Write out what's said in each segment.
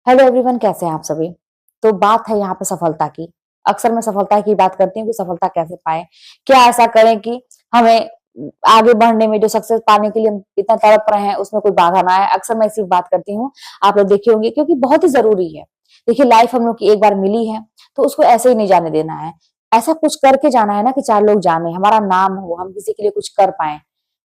Hello everyone, कैसे हैं आप सभी। तो बात है यहाँ पे सफलता की। अक्सर मैं सफलता की बात करती हूँ कि सफलता कैसे पाए, क्या ऐसा करें कि हमें आगे बढ़ने में, जो सक्सेस पाने के लिए हम इतना तड़प रहे हैं, उसमें कोई बाधा ना आए। अक्सर मैं इसी बात करती हूँ, आप लोग देखे होंगे, क्योंकि बहुत ही जरूरी है। देखिए, लाइफ हम लोग की एक बार मिली है, तो उसको ऐसे ही नहीं जाने देना है। ऐसा कुछ करके जाना है ना कि चार लोग जाने, हमारा नाम हो, हम किसी के लिए कुछ कर पाए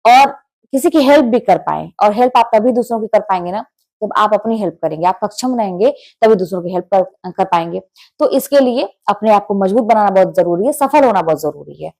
और किसी की हेल्प भी कर पाए। और हेल्प आप तभी दूसरों की कर पाएंगे ना, जब आप अपनी हेल्प करेंगे। आप सक्षम रहेंगे तभी दूसरों की हेल्प कर पाएंगे। तो इसके लिए अपने आप को मजबूत बनाना बहुत जरूरी है, सफल होना बहुत जरूरी है।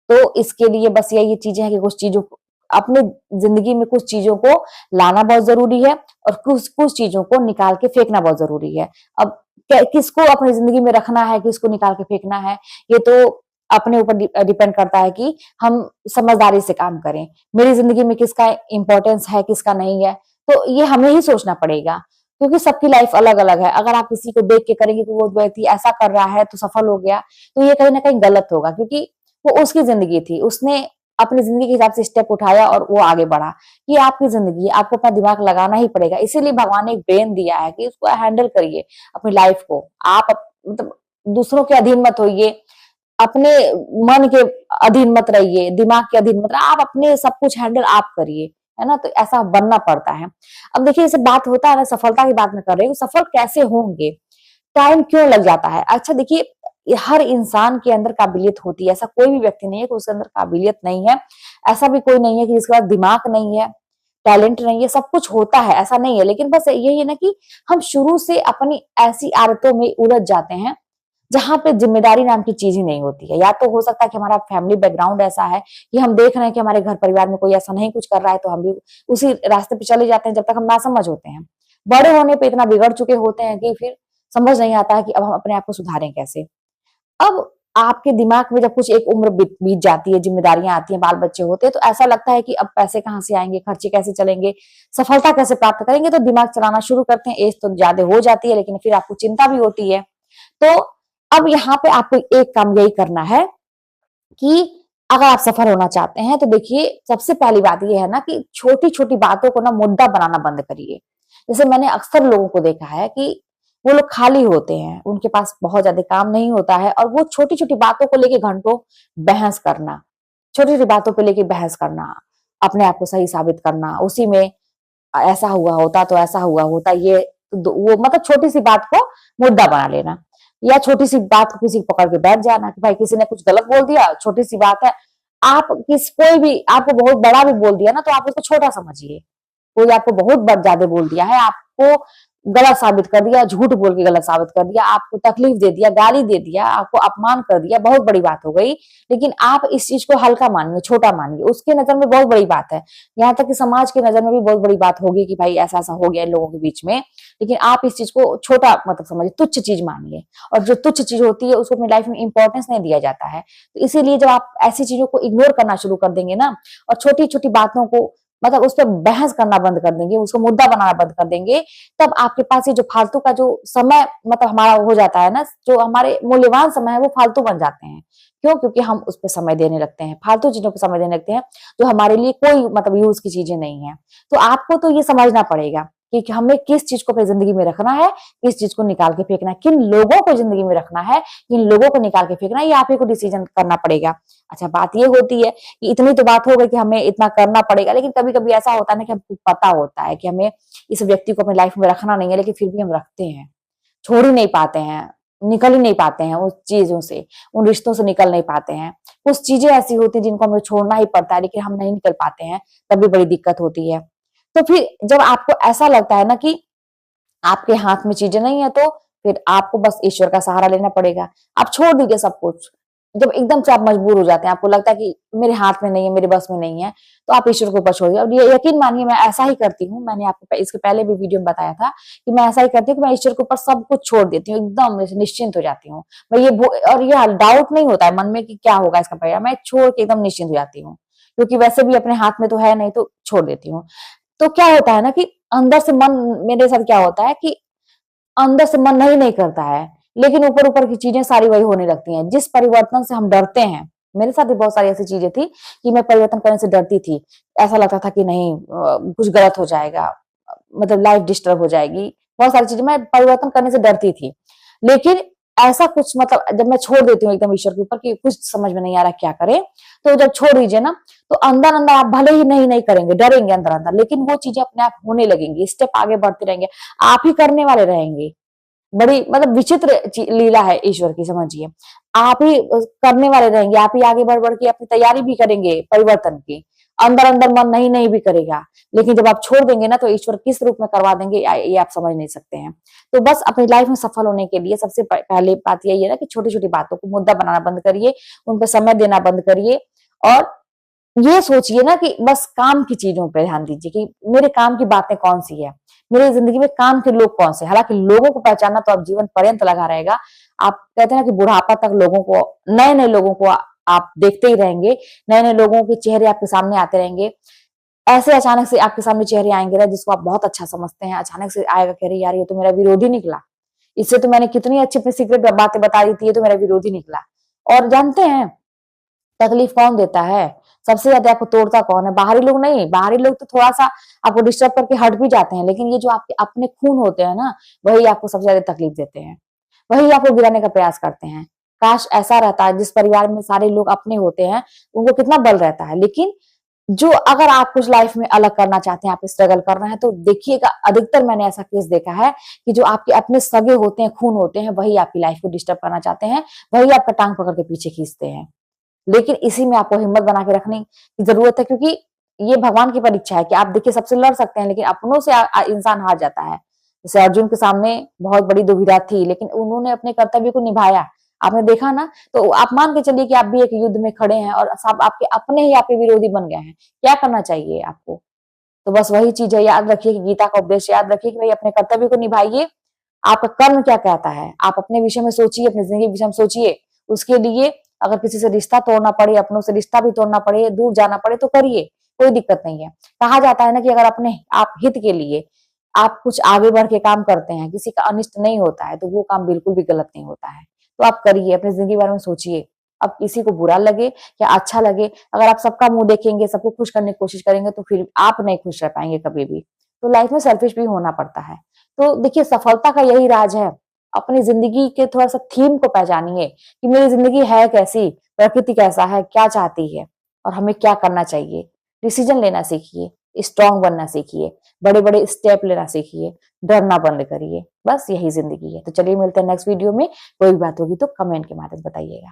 तो इसके लिए बस यही चीजें हैं कि कुछ चीजों को अपने जिंदगी में, कुछ चीजों को लाना बहुत जरूरी है और कुछ कुछ चीजों को निकाल के फेंकना बहुत जरूरी है। अब किसको अपनी जिंदगी में रखना है, किसको निकाल के फेंकना है, ये तो अपने ऊपर डिपेंड करता है कि हम समझदारी से काम करें। मेरी जिंदगी में किसका इंपॉर्टेंस है, किसका नहीं है, तो ये हमें ही सोचना पड़ेगा। क्योंकि सबकी लाइफ अलग अलग है। अगर आप किसी को देख के करेंगे कि वो व्यक्ति ऐसा कर रहा है तो सफल हो गया, तो ये कहीं ना कहीं गलत होगा। क्योंकि वो उसकी जिंदगी थी, उसने अपनी जिंदगी के हिसाब से स्टेप उठाया और वो आगे बढ़ा। ये आपकी जिंदगी है, आपको अपना दिमाग लगाना ही पड़ेगा। इसीलिए भगवान ने एक ब्रेन दिया है कि उसको हैंडल करिए अपनी लाइफ को। आप मतलब दूसरों के अधीन मत होइए, अपने मन के अधीन मत रहिए, दिमाग के अधीन मत रहिए। आप अपने सब कुछ हैंडल आप करिए, है ना। तो ऐसा बनना पड़ता है। अब देखिए, जैसे बात होता है ना, सफलता की बात मैं कर रही हूँ, सफल कैसे होंगे, टाइम क्यों लग जाता है। अच्छा देखिए, हर इंसान के अंदर काबिलियत होती है। ऐसा कोई भी व्यक्ति नहीं है कि उसके अंदर काबिलियत नहीं है। ऐसा भी कोई नहीं है कि जिसके पास दिमाग नहीं है, टैलेंट नहीं है। सब कुछ होता है, ऐसा नहीं है। लेकिन बस यही है ना कि हम शुरू से अपनी ऐसी आदतों में उलझ जाते हैं जहां पे जिम्मेदारी नाम की चीज ही नहीं होती है। या तो हो सकता है कि हमारा फैमिली बैकग्राउंड ऐसा है कि हम देख रहे हैं कि हमारे घर परिवार में कोई ऐसा नहीं कुछ कर रहा है, तो हम भी उसी रास्ते पे चले जाते हैं जब तक हम नासमझ होते हैं। बड़े होने पे इतना बिगड़ चुके होते हैं कि फिर समझ नहीं आता है कि अब हम अपने आप को सुधारें कैसे। अब आपके दिमाग में जब कुछ एक उम्र बीत जाती है, जिम्मेदारियां आती हैं, बाल बच्चे होते हैं, तो ऐसा लगता है कि अब पैसे कहाँ से आएंगे, खर्चे कैसे चलेंगे, सफलता कैसे प्राप्त करेंगे। तो दिमाग चलाना शुरू करते हैं। एज तो ज्यादा हो जाती है, लेकिन फिर आपको चिंता भी होती है। तो अब यहाँ पे आपको एक काम यही करना है कि अगर आप सफल होना चाहते हैं, तो देखिए, सबसे पहली बात ये है ना कि छोटी छोटी बातों को ना मुद्दा बनाना बंद करिए। जैसे मैंने अक्सर लोगों को देखा है कि वो लोग खाली होते हैं, उनके पास बहुत ज्यादा काम नहीं होता है, और वो छोटी छोटी बातों को लेके घंटों बहस करना, छोटी छोटी बातों को लेके बहस करना, अपने आप को सही साबित करना, उसी में ऐसा हुआ होता तो ऐसा हुआ होता, ये वो मतलब छोटी सी बात को मुद्दा बना लेना। या छोटी सी बात को किसी को पकड़ के बैठ जाना कि भाई किसी ने कुछ गलत बोल दिया, छोटी सी बात है। आप कोई भी आपको बहुत बड़ा भी बोल दिया ना, तो आप उसको छोटा समझिए। कोई आपको बहुत ज्यादा बोल दिया है, आपको गलत साबित कर दिया, झूठ बोल के गलत साबित कर दिया, आपको तकलीफ दे दिया, गाली दे दिया, आपको अपमान कर दिया, बहुत बड़ी बात हो गई। लेकिन आप इस चीज को हल्का मानिए, छोटा मानिए, उसके नजर में बहुत बड़ी बात है। यहाँ तक कि समाज की नजर में भी बहुत बड़ी बात होगी कि भाई ऐसा ऐसा हो गया इन लोगों के बीच में। लेकिन आप इस चीज को छोटा मतलब समझिए, तुच्छ चीज मानिए। और जो तुच्छ चीज होती है उसको अपनी लाइफ में इंपॉर्टेंस नहीं दिया जाता है। तो इसीलिए जब आप ऐसी चीजों को इग्नोर करना शुरू कर देंगे ना, और छोटी छोटी बातों को मतलब उस पर बहस करना बंद कर देंगे, उसको मुद्दा बनाना बंद कर देंगे, तब आपके पास ये जो फालतू का जो समय मतलब हमारा हो जाता है ना, जो हमारे मूल्यवान समय है, वो फालतू बन जाते हैं। क्यों? क्योंकि हम उस पर समय देने लगते हैं, फालतू चीजों पर समय देने लगते हैं, जो हमारे लिए कोई मतलब यूज की चीजें नहीं है। तो आपको तो ये समझना पड़ेगा कि हमें किस चीज को अपनी जिंदगी में रखना है, किस चीज को निकाल के फेंकना है, किन लोगों को जिंदगी में रखना है, किन लोगों को निकाल के फेंकना है, ये आप ही को डिसीजन करना पड़ेगा। अच्छा, बात ये होती है कि इतनी तो बात हो गई कि हमें इतना करना पड़ेगा, लेकिन कभी कभी ऐसा होता है ना कि हमको पता होता है कि हमें इस व्यक्ति को अपनी लाइफ में रखना नहीं है, लेकिन फिर भी हम रखते हैं, छोड़ ही नहीं पाते हैं, निकल ही नहीं पाते हैं उस चीजों से, उन रिश्तों से निकल नहीं पाते हैं। कुछ चीजें ऐसी होती हैं जिनको हमें छोड़ना ही पड़ता है, लेकिन हम नहीं निकल पाते हैं, तब भी बड़ी दिक्कत होती है। तो फिर जब आपको ऐसा लगता है ना कि आपके हाथ में चीजें नहीं है, तो फिर आपको बस ईश्वर का सहारा लेना पड़ेगा। आप छोड़ दीजिए सब कुछ। जब एकदम से आप मजबूर हो जाते हैं, आपको लगता है कि मेरे हाथ में नहीं है, मेरे बस में नहीं है, तो आप ईश्वर के ऊपर छोड़ दीजिए। और ये यकीन मानिए, मैं ऐसा ही करती हूँ। मैंने आपको इसके पहले भी वीडियो में बताया था कि मैं ऐसा ही करती हूँ कि मैं ईश्वर के ऊपर सब कुछ छोड़ देती हूँ, एकदम निश्चिंत हो जाती हूँ। मैं और ये डाउट नहीं होता है मन में कि क्या होगा इसका परिणाम, मैं छोड़ के एकदम निश्चिंत हो जाती हूँ। क्योंकि वैसे भी अपने हाथ में तो है नहीं, तो छोड़ देती हूँ। तो क्या होता है ना कि अंदर से मन, मेरे साथ क्या होता है कि अंदर से मन नहीं करता है, लेकिन ऊपर ऊपर की चीजें सारी वही होने लगती हैं जिस परिवर्तन से हम डरते हैं। मेरे साथ भी बहुत सारी ऐसी चीजें थी कि मैं परिवर्तन करने से डरती थी। ऐसा लगता था कि नहीं, कुछ गलत हो जाएगा, मतलब लाइफ डिस्टर्ब हो जाएगी, बहुत सारी चीजें मैं परिवर्तन करने से डरती थी, लेकिन ऐसा कुछ मतलब जब मैं छोड़ देती हूँ एकदम ईश्वर के ऊपर कि कुछ समझ में नहीं आ रहा क्या करें, तो जब छोड़ दीजिए ना, तो अंदर अंदर आप भले ही नहीं नहीं करेंगे, डरेंगे अंदर अंदर, लेकिन वो चीजें अपने आप होने लगेंगी, स्टेप आगे बढ़ते रहेंगे, आप ही करने वाले रहेंगे। बड़ी मतलब विचित्र लीला है ईश्वर की, समझिए। आप ही करने वाले रहेंगे, आप ही आगे बढ़ बढ़ के अपनी तैयारी भी करेंगे परिवर्तन की, अंदर अंदर मन नहीं नहीं भी करेगा, लेकिन जब आप छोड़ देंगे ना, तो ईश्वर किस रूप में करवा देंगे ये आप समझ नहीं सकते हैं। तो बस अपनी लाइफ में सफल होने के लिए सबसे पहले बात यही है ना कि छोटी छोटी बातों को मुद्दा बनाना बंद करिए, उन पर समय देना बंद करिए, और ये सोचिए ना कि बस काम की चीजों पे ध्यान दीजिए कि मेरे काम की बातें कौन सी है, मेरी जिंदगी में काम के लोग कौन से। हालांकि लोगों को पहचानना तो आप जीवन पर्यंत लगा रहेगा। आप कहते हैं ना कि बुढ़ापा तक लोगों को, नए नए लोगों को आप देखते ही रहेंगे, नए नए लोगों के चेहरे आपके सामने आते रहेंगे। ऐसे अचानक से आपके सामने चेहरे आएंगे ना जिसको आप बहुत अच्छा समझते हैं, अचानक से आएगा, कह रहे यार ये तो मेरा विरोधी निकला, इससे तो मैंने कितनी अच्छी अपनी सीक्रेट बातें बता दी थी, ये तो मेरा विरोधी निकला। और जानते हैं तकलीफ कौन देता है, सबसे ज्यादा आपको तोड़ता कौन है? बाहरी लोग नहीं, बाहरी लोग तो थोड़ा सा आपको डिस्टर्ब करके हट भी जाते हैं, लेकिन ये जो आपके अपने खून होते हैं ना, वही आपको सबसे ज्यादा तकलीफ देते हैं, वही आपको गिराने का प्रयास करते हैं। काश ऐसा रहता है, जिस परिवार में सारे लोग अपने होते हैं उनको कितना बल रहता है। लेकिन जो अगर आप कुछ लाइफ में अलग करना चाहते हैं, आप स्ट्रगल कर रहे हैं, तो देखिएगा अधिकतर मैंने ऐसा केस देखा है कि जो आपके अपने सगे होते हैं, खून होते हैं, वही आपकी लाइफ को डिस्टर्ब करना चाहते हैं, वही आपका टांग पकड़ के पीछे खींचते हैं। लेकिन इसी में आपको हिम्मत बना के रखने की जरूरत है, क्योंकि ये भगवान की परीक्षा है कि आप देखिए सबसे लड़ सकते हैं, लेकिन अपनों से इंसान हार जाता है। जैसे अर्जुन के सामने बहुत बड़ी दुविधा थी, लेकिन उन्होंने अपने कर्तव्य को निभाया, आपने देखा ना। तो आप मान के चलिए कि आप भी एक युद्ध में खड़े हैं और सब आपके अपने ही आपके विरोधी बन गए हैं, क्या करना चाहिए आपको? तो बस वही चीज है, याद रखिए कि गीता का उपदेश याद रखिए कि भाई अपने कर्तव्य को निभाइए। आपका कर्म क्या कहता है, आप अपने विषय में सोचिए, अपनी जिंदगी के विषय में सोचिए। उसके लिए अगर किसी से रिश्ता तोड़ना पड़े, अपनों से रिश्ता भी तोड़ना पड़े, दूर जाना पड़े, तो करिए, कोई दिक्कत नहीं है। कहा जाता है ना कि अगर अपने आप हित के लिए आप कुछ आगे बढ़ के काम करते हैं, किसी का अनिष्ट नहीं होता है, तो वो काम बिल्कुल भी गलत नहीं होता है। तो आप करिए, अपनी जिंदगी के बारे में सोचिए। अब किसी को बुरा लगे या अच्छा लगे, अगर आप सबका मुंह देखेंगे, सबको खुश करने की कोशिश करेंगे, तो फिर आप नहीं खुश रह पाएंगे कभी भी। तो लाइफ में सेल्फिश भी होना पड़ता है। तो देखिए सफलता का यही राज है, अपनी जिंदगी के थोड़ा सा थीम को पहचानिए कि मेरी जिंदगी है कैसी, प्रकृति कैसा है, क्या चाहती है और हमें क्या करना चाहिए। डिसीजन लेना सीखिए, स्ट्रांग बनना सीखिए, बड़े बड़े स्टेप लेना सीखिए, डरना बंद करिए। बस यही जिंदगी है। तो चलिए मिलते हैं नेक्स्ट वीडियो में। कोई भी बात होगी तो कमेंट के माध्यम से बताइएगा।